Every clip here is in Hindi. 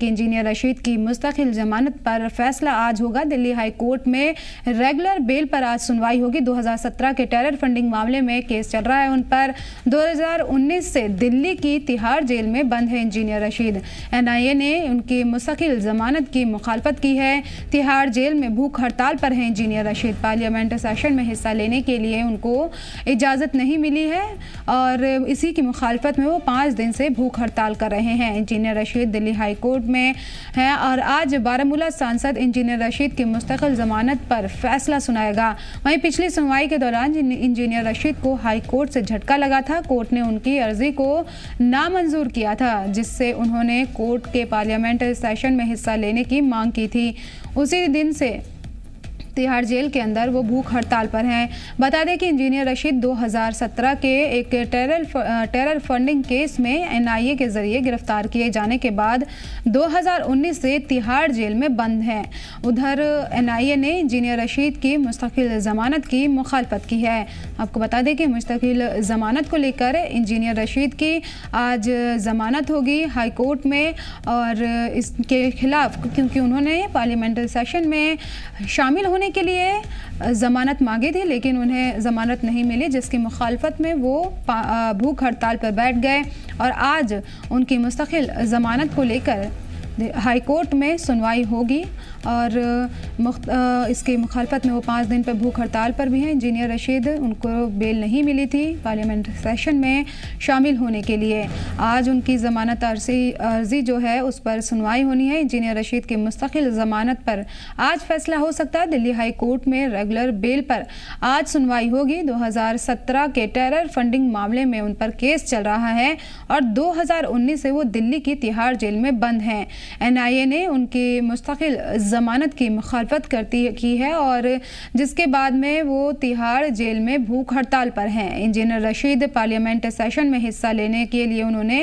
कि इंजीनियर रशीद की मुस्तकिल जमानत पर फैसला आज होगा। दिल्ली हाई कोर्ट में रेगुलर बेल पर आज सुनवाई होगी। 2017 के टेरर फंडिंग मामले में केस चल रहा है उन पर। 2019 से दिल्ली की तिहाड़ जेल में बंद है इंजीनियर रशीद। एनआईए ने उनकी मुस्तकिल जमानत की मुखालफत की है। तिहाड़ जेल में भूख हड़ताल पर है इंजीनियर रशीद। पार्लियामेंट सेशन में हिस्सा लेने के लिए उनको इजाज़त नहीं मिली है और इसी की मुखालफत में वो 5 दिन से भूख हड़ताल कर रहे हैं। Engineer Rashid Delhi high court में है और आज बारामूला सांसद इंजीनियर रशीद की मुस्तकिल जमानत पर फैसला सुनाएगा। वहीं पिछली सुनवाई के दौरान इंजीनियर रशीद को हाई कोर्ट से झटका लगा था। कोर्ट ने उनकी अर्जी को नामंजूर किया था, जिससे उन्होंने कोर्ट के पार्लियामेंट सेशन में हिस्सा लेने की मांग की थी। उसी दिन से तिहाड़ जेल के अंदर वो भूख हड़ताल पर हैं। बता दें कि इंजीनियर रशीद 2017 के एक टेरर फंडिंग केस में एनआईए के जरिए गिरफ्तार किए जाने के बाद 2019 से तिहाड़ जेल में बंद हैं। उधर एनआईए ने इंजीनियर रशीद की मुस्तकिल ज़मानत की मुखालफत की है। आपको बता दें कि मुस्तकिल ज़मानत को लेकर इंजीनियर रशीद की आज ज़मानत होगी हाई कोर्ट में और इसके खिलाफ, क्योंकि उन्होंने पार्लियामेंट्री सेशन में शामिल होने के लिए ज़मानत मांगी थी लेकिन उन्हें ज़मानत नहीं मिली, जिसकी मुखालफत में वो भूख हड़ताल पर बैठ गए और आज उनकी मुस्तकिल ज़मानत को लेकर हाई कोर्ट में सुनवाई होगी और इसकी मुखालफत में वो 5 दिन पर भूख हड़ताल पर भी हैं। इंजीनियर रशीद, उनको बेल नहीं मिली थी पार्लियामेंट सेशन में शामिल होने के लिए। आज उनकी ज़मानत अर्जी जो है उस पर सुनवाई होनी है। इंजीनियर रशीद की मुस्तकिल ज़मानत पर आज फैसला हो सकता है। दिल्ली हाई कोर्ट में रेगुलर बेल पर आज सुनवाई होगी। 2017 के टेरर फंडिंग मामले में उन पर केस चल रहा है और 2019 से वो दिल्ली की तिहाड़ जेल में बंद हैं। एनआईए ने उनकी मुस्तकिल ज़मानत की मुखालफत की है और जिसके बाद में वो तिहाड़ जेल में भूख हड़ताल पर हैं। इंजीनियर रशीद पार्लियामेंट सेशन में हिस्सा लेने के लिए उन्होंने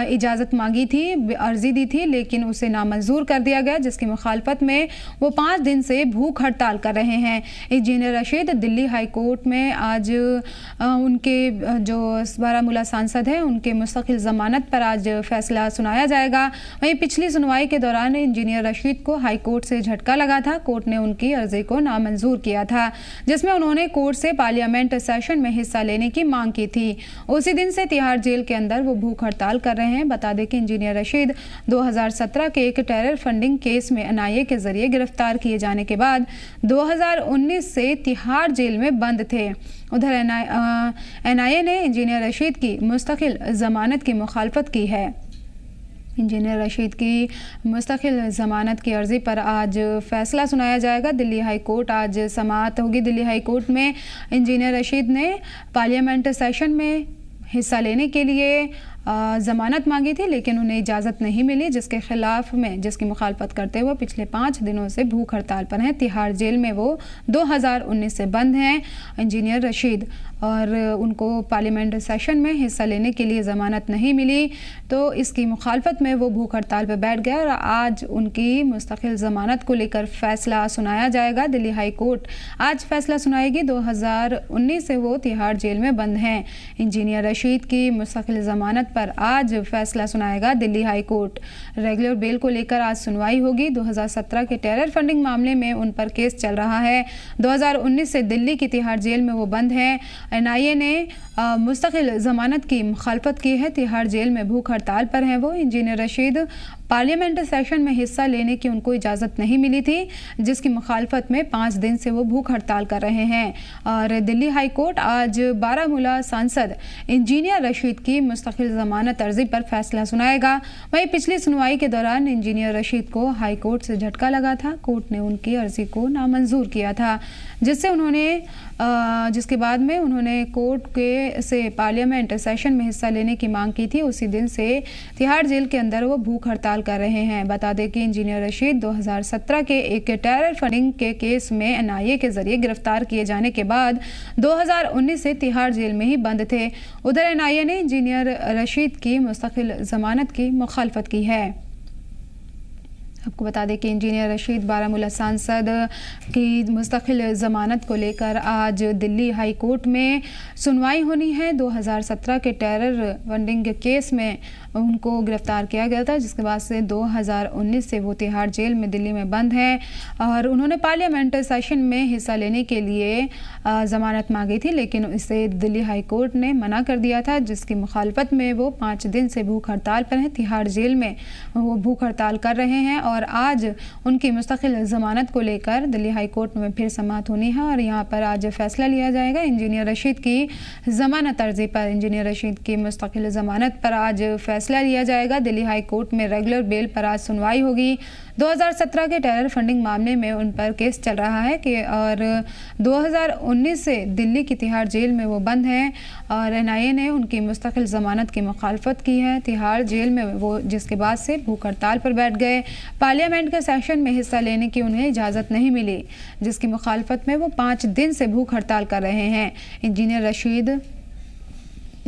इजाज़त मांगी थी, अर्जी दी थी, लेकिन उसे नामंजूर कर दिया गया, जिसकी मुखालफत में वो 5 दिन से भूख हड़ताल कर रहे हैं। Engineer Rashid Delhi high court में आज उनके जो बारामूला सांसद हैं उनके मुस्तकिल ज़मानत पर आज फैसला सुनाया जाएगा। वहीं पिछली सुनवाई के दौरान इंजीनियर रशीद को हाई कोर्ट से झटका लगा था। कोर्ट ने उनकी अर्जी को नामंजूर किया था, जिसमें उन्होंने कोर्ट से पार्लियामेंट सेशन में हिस्सा लेने की मांग की थी। उसी दिन से तिहाड़ जेल के अंदर वो भूख हड़ताल कर रहे हैं। बता दें कि इंजीनियर रशीद 2017 के एक टेरर फंडिंग केस में एनआईए के जरिए गिरफ्तार किए जाने के बाद 2019 से तिहाड़ जेल में बंद थे। उधर एनआईए ने इंजीनियर रशीद की मुस्तकिल ज़मानत की मुखालफत की है। इंजीनियर रशीद की मुस्तकिल ज़मानत की अर्ज़ी पर आज फैसला सुनाया जाएगा। दिल्ली हाई कोर्ट आज समाअत होगी। दिल्ली हाई कोर्ट में इंजीनियर रशीद ने पार्लियामेंट सेशन में हिस्सा लेने के लिए ज़मानत मांगी थी लेकिन उन्हें इजाज़त नहीं मिली, जिसके खिलाफ में जिसकी मुखालफत करते हुए पिछले 5 दिनों से भूख हड़ताल पर हैं। तिहाड़ जेल में वो 2019 से बंद हैं इंजीनियर रशीद और उनको पार्लियामेंट सेशन में हिस्सा लेने के लिए ज़मानत नहीं मिली, तो इसकी मुखालफत में वो भूख हड़ताल पर बैठ गए और आज उनकी मुस्तकिल ज़मानत को लेकर फैसला सुनाया जाएगा। दिल्ली हाई कोर्ट आज फैसला सुनाएगी। 2019 से वो तिहाड़ जेल में बंद हैं। इंजीनियर रशीद की मुस्तकिल ज़मानत पर आज फैसला सुनाएगा Delhi high court. Regular bell को लेकर आज सुनवाई होगी। 2017 के टेरर फंडिंग मामले में उन पर केस चल रहा है। 2019 से दिल्ली की तिहाड़ जेल में वो बंद हैं। एनआईए ने मुस्तकिल ज़मानत की मुखालफत की है। तिहाड़ जेल में भूख हड़ताल पर हैं वो। इंजीनियर रशीद पार्लियामेंट सेशन में हिस्सा लेने की उनको इजाज़त नहीं मिली थी, जिसकी मुखालफत में 5 दिन से वो भूख हड़ताल कर रहे हैं और दिल्ली हाई कोर्ट आज बारामूला सांसद इंजीनियर रशीद की मुस्तकिल ज़मानत अर्जी पर फैसला सुनाएगा। वहीं पिछली सुनवाई के दौरान इंजीनियर रशीद को हाई कोर्ट से झटका लगा था। कोर्ट ने उनकी अर्जी को नामंजूर किया था, जिसके बाद में उन्होंने कोर्ट से पार्लियामेंट सेशन में हिस्सा लेने की मांग की थी। उसी दिन से तिहाड़ जेल के अंदर वो भूख हड़ताल कर रहे हैं। बता दें कि इंजीनियर रशीद 2017 के एक टेरर फंडिंग के केस में एनआईए के जरिए गिरफ्तार किए जाने के बाद 2019 से तिहाड़ जेल में ही बंद थे। उधर एनआईए ने इंजीनियर रशीद की मुस्तकिल ज़मानत की मुखालफत की है। आपको बता दें कि इंजीनियर रशीद बारामूला सांसद की मुस्तकिल ज़मानत को लेकर आज दिल्ली हाई कोर्ट में सुनवाई होनी है। 2017 के टेरर फंडिंग केस में उनको गिरफ्तार किया गया था, जिसके बाद से 2019 से वो तिहाड़ जेल में दिल्ली में बंद है और उन्होंने पार्लियामेंट सेशन में हिस्सा लेने के लिए ज़मानत मांगी थी, लेकिन इसे दिल्ली हाई कोर्ट ने मना कर दिया था, जिसकी मुखालफत में वो 5 दिन से भूख हड़ताल पर हैं। तिहाड़ जेल में वो भूख हड़ताल कर रहे हैं और आज उनकी मुस्तकिल ज़मानत को लेकर दिल्ली हाई कोर्ट में फिर समाअत होनी है और यहाँ पर आज फैसला लिया जाएगा। इंजीनियर रशीद की ज़मानत अर्जी पर, इंजीनियर रशीद की मुस्तकिल ज़मानत पर आज फैसला लिया जाएगा। दिल्ली हाई कोर्ट में रेगुलर बेल पर आज सुनवाई होगी। 2017 के टेरर फंडिंग मामले में उन पर केस चल रहा है कि और 2019 से दिल्ली की तिहाड़ जेल में वो बंद हैं और एनआईए ने उनकी मुस्तकिल ज़मानत की मुखालफत की है। तिहाड़ जेल में वो जिसके बाद से भूख हड़ताल पर बैठ गए। पार्लियामेंट के सेशन में हिस्सा लेने की उन्हें इजाज़त नहीं मिली, जिसकी मुखालफत में वो 5 दिन से भूख हड़ताल कर रहे हैं। Engineer Rashid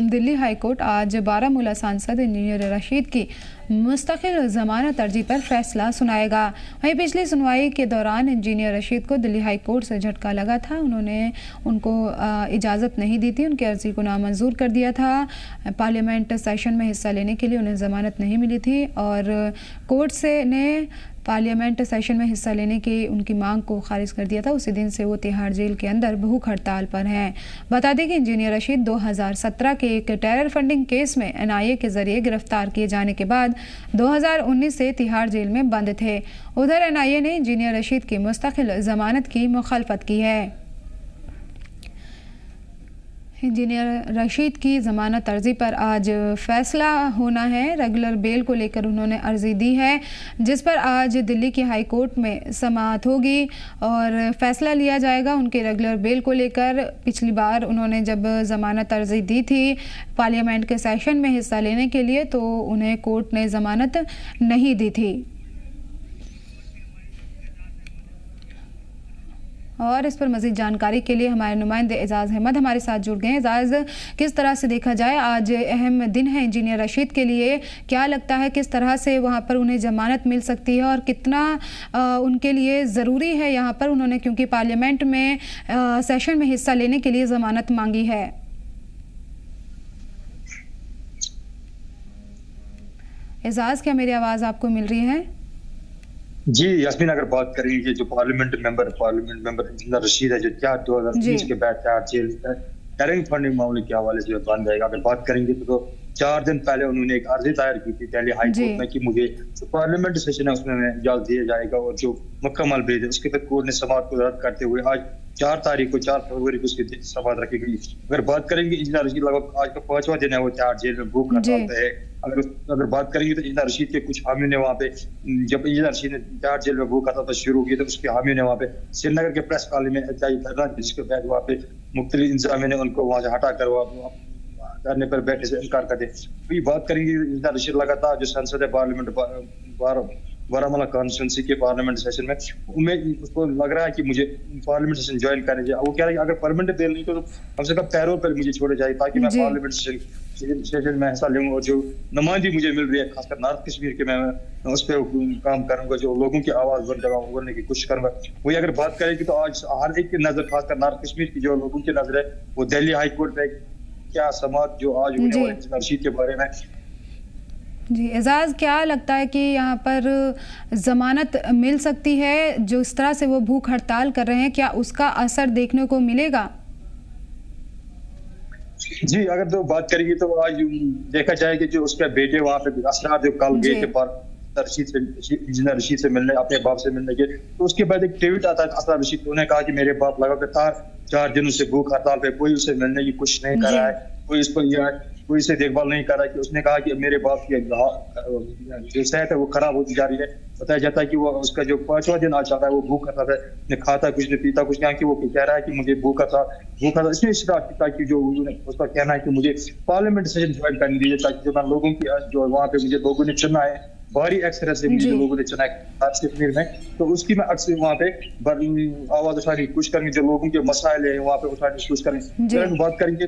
Delhi high court आज बारामूला सांसद इंजीनियर रशीद की मुस्तकिल ज़मानत अर्जी पर फैसला सुनाएगा। वहीं पिछली सुनवाई के दौरान इंजीनियर रशीद को दिल्ली हाई कोर्ट से झटका लगा था। उन्होंने उनको इजाज़त नहीं दी थी, उनकी अर्जी को नामंजूर कर दिया था। पार्लियामेंट सेशन में हिस्सा लेने के लिए उन्हें ज़मानत नहीं मिली थी और कोर्ट से ने पार्लियामेंट सेशन में हिस्सा लेने की उनकी मांग को खारिज कर दिया था। उसी दिन से वो तिहाड़ जेल के अंदर भूख हड़ताल पर हैं। बता दें कि इंजीनियर रशीद 2017 के एक टेरर फंडिंग केस में एनआईए के जरिए गिरफ्तार किए जाने के बाद 2019 से तिहाड़ जेल में बंद थे। उधर एनआईए ने इंजीनियर रशीद की मुस्तकिल ज़मानत की मुखालफत की है। इंजीनियर रशीद की ज़मानत अर्जी पर आज फैसला होना है। रेगुलर बेल को लेकर उन्होंने अर्जी दी है, जिस पर आज दिल्ली की हाई कोर्ट में समाअत होगी और फैसला लिया जाएगा उनके रेगुलर बेल को लेकर। पिछली बार उन्होंने जब ज़मानत अर्जी दी थी पार्लियामेंट के सेशन में हिस्सा लेने के लिए, तो उन्हें कोर्ट ने ज़मानत नहीं दी थी। और इस पर मज़ीद जानकारी के लिए हमारे नुमाइंदे एजाज़ अहमद हमारे साथ जुड़ गए हैं। एजाज़, किस तरह से देखा जाए आज अहम दिन है इंजीनियर रशीद के लिए, क्या लगता है किस तरह से वहां पर उन्हें ज़मानत मिल सकती है और कितना उनके लिए ज़रूरी है यहाँ पर, उन्होंने क्योंकि पार्लियामेंट में सेशन में हिस्सा लेने के लिए ज़मानत मांगी है। एजाज़, क्या मेरी आवाज़ आपको मिल रही है? जी यास्मीन, अगर बात करेंगे कि जो पार्लियामेंट मेंबर इंजीनियर रशीद है, जो क्या 2020 के बाद क्या जेल टेररिंग फंडिंग मामले के हवाले से बन जाएगा, अगर बात करेंगे तो 4 दिन पहले उन्होंने एक अर्जी दायर की थी दिल्ली हाई कोर्ट में कि मुझे जो पार्लियामेंट सेशन है उसमें इजाजत दिया जाएगा और जो मुकम्मल बेल है उसके बाद कोर्ट ने समाअत को रद्द करते हुए आज 4 फरवरी को उसकी समाअत रखी गई। अगर बात करेंगे इंजीनियर रशीद लगभग आज का 5वां दिन है वो तिहाड़ जेल में भूख हड़ताल पे है। अगर बात करेंगे तो इंजीनियर रशीद के कुछ हामियों ने वहाँ पे, जब इंजीनियर रशीद ने तिहाड़ जेल में भूख हड़ताल शुरू की तो उसके हामियों ने वहाँ पे श्रीनगर के प्रेस कॉलोनी में एहतजाजी धरना, जिसके बाद वहाँ पे मुख्तलिफ इंतजामिया ने उनको वहाँ से हटा कर करने पर बैठने से इनकार कर दिया। तो बात करेंगे इंजीनियर रशीद लगातार जो संसद है पार्लियामेंट बारामूला कॉन्स्टिट्यूंसी के पार्लियामेंट सेशन में उसको लग रहा है कि मुझे पार्लियामेंट सेशन ज्वाइन करने चाहिए। वो कह रहा है कि अगर परमानेंट बेल नहीं तो कम से कम पैरोल पर मुझे छोड़े जाए ताकि मैं पार्लियामेंट सेशन में हिस्सा लूँ और जो नुमाइंदगी मुझे मिल रही है खासकर नॉर्थ कश्मीर के, मैं उस पर काम करूंगा, जो लोगों की आवाज बनने की कोशिश करूंगा। वही अगर बात करेंगे तो आज हर एक की नजर खासकर नॉर्थ कश्मीर की जो लोगों की नजर है वो दिल्ली हाई कोर्ट पे क्या समाअत जो आज होने वाली रशीद के बारे में। जी एजाज, क्या लगता है कि यहाँ पर ज़मानत मिल सकती है? जो इस तरह से वो भूख हड़ताल कर रहे हैं, क्या उसका असर देखने को मिलेगा? जी अगर तो बात करेंगे तो आज देखा जाए कि जो उसके बेटे वहाँ पे असरार जो कल गए थे इंजीनियर रशीद से मिलने, अपने बाप से मिलने के, तो उसके बाद एक ट्वीट आता है असरार रशीद, उन्होंने कहा कि मेरे बाप लगातार 4 दिनों से भूख हड़ताल पे, कोई उसे मिलने की कोशिश नहीं कर रहा है, कोई इसको कोई इसे देखभाल नहीं कर रहा है। कि उसने कहा कि मेरे बाप की जो सेहत है वो खराब होती जा रही है। बताया जाता है कि वो उसका जो 5वां दिन आ जाता है वो भूख करता है, न खाता कुछ, न पीता कुछ, यहाँ की वो कह रहा है कि मुझे भूखा था इसमें कि जो उसका कहना है कि मुझे पार्लियामेंट सेशन ज्वाइन करने दीजिए ताकि जो मैं लोगों की जो वहाँ पे मुझे लोगों ने चुना है भारी एक्सरे से भी जो लोगों ने चुना कश्मीर में, तो उसकी मैं अक्सर वहाँ पे आवाज उठाने की कोशिश करेंगे, जो लोगों के मसाइल है वहाँ पे उठाने की कोशिश करेंगे। फिर हम बात करेंगे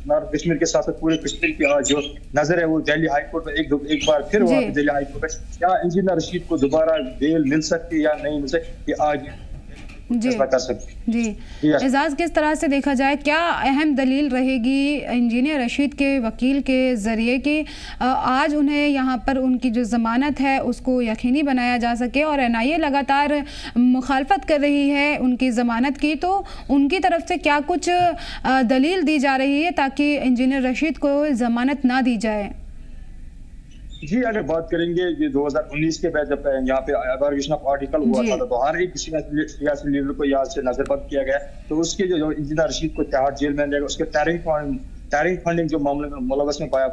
नॉर्थ कश्मीर के साथ पूरे कश्मीर की जो नजर है वो दिल्ली हाईकोर्ट में एक बार फिर वहाँ पे दिल्ली हाईकोर्ट में क्या इंजीनियर रशीद को दोबारा बेल मिल सकती है या नहीं मिल सकती, आज जी जी एजाज, किस तरह से देखा जाए क्या अहम दलील रहेगी इंजीनियर रशीद के वकील के जरिए कि आज उन्हें यहाँ पर उनकी जो जमानत है उसको यकीनी बनाया जा सके, और एनआईए लगातार मुखालफत कर रही है उनकी जमानत की, तो उनकी तरफ से क्या कुछ दलील दी जा रही है ताकि इंजीनियर रशीद को जमानत ना दी जाए? जी, अगर बात करेंगे ये 2019 के बाद जब यहाँ पे एबॉर्गेशन ऑफ आर्टिकल हुआ था, तो हर एक सियासी लीडर को यहाँ से नजरबंद किया गया। तो उसके जो इंजीनियर रशीद को तिहाड़ जेल में लेगा, उसके टैरिंग फंडिंग जो मामले में मुलवस में पाया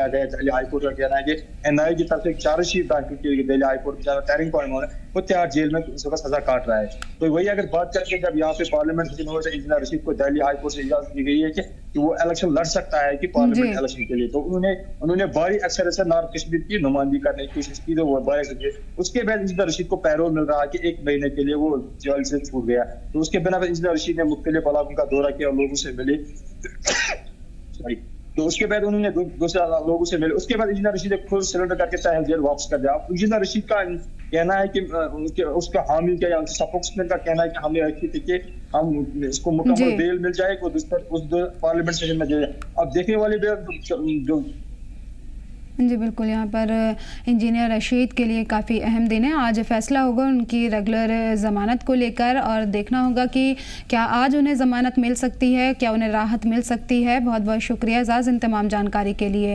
गया, दिल्ली हाईकोर्ट का कहना है कि एनआईए की तरफ से एक चार्जशीट दाखिल की गई दिल्ली हाईकोर्ट में, टैरिंग फंडिंग मामले वो तिहाड़ जेल में इस वक्त सजा काट रहा है। तो वही अगर बात करके जब यहाँ पे पार्लियामेंट इंजीनियर रशीद को दिल्ली हाईकोर्ट से इजाजत दी गई है कि वो इलेक्शन लड़ सकता है कि पार्लियामेंट इलेक्शन के लिए, तो उन्होंने बड़ी अक्सर से नॉर्थ कश्मीर की नुमाइंदगी करने की कोशिश की, तो वो बड़े उसके बाद इंजीनियर रशीद को पैरोल मिल रहा है कि 1 महीने के लिए वो जेल से छूट गया। तो उसके बिना पर इंजीनियर रशीद ने मुख्तलिफ इलाकों का दौरा किया, लोगों से मिले तो उसके बाद उन्होंने दूसरे लोगों से मिले। उसके बाद इंजीनियर रशीद खुद सिलेंडर करके चाहे जेल वापस कर दिया। इंजीनियर रशीद का कहना है कि उसका हामी का या स्पोक्समैन का कहना है कि हमने रखी थी कि हम इसको मुकम्मल बेल मिल जाए, उस पार्लियामेंट सेशन में जाए। अब देखने वाली जो जी बिल्कुल, यहाँ पर इंजीनियर रशीद के लिए काफ़ी अहम दिन है। आज फैसला होगा उनकी रेगुलर ज़मानत को लेकर, और देखना होगा कि क्या आज उन्हें ज़मानत मिल सकती है, क्या उन्हें राहत मिल सकती है। बहुत बहुत शुक्रिया एजाज इन तमाम जानकारी के लिए।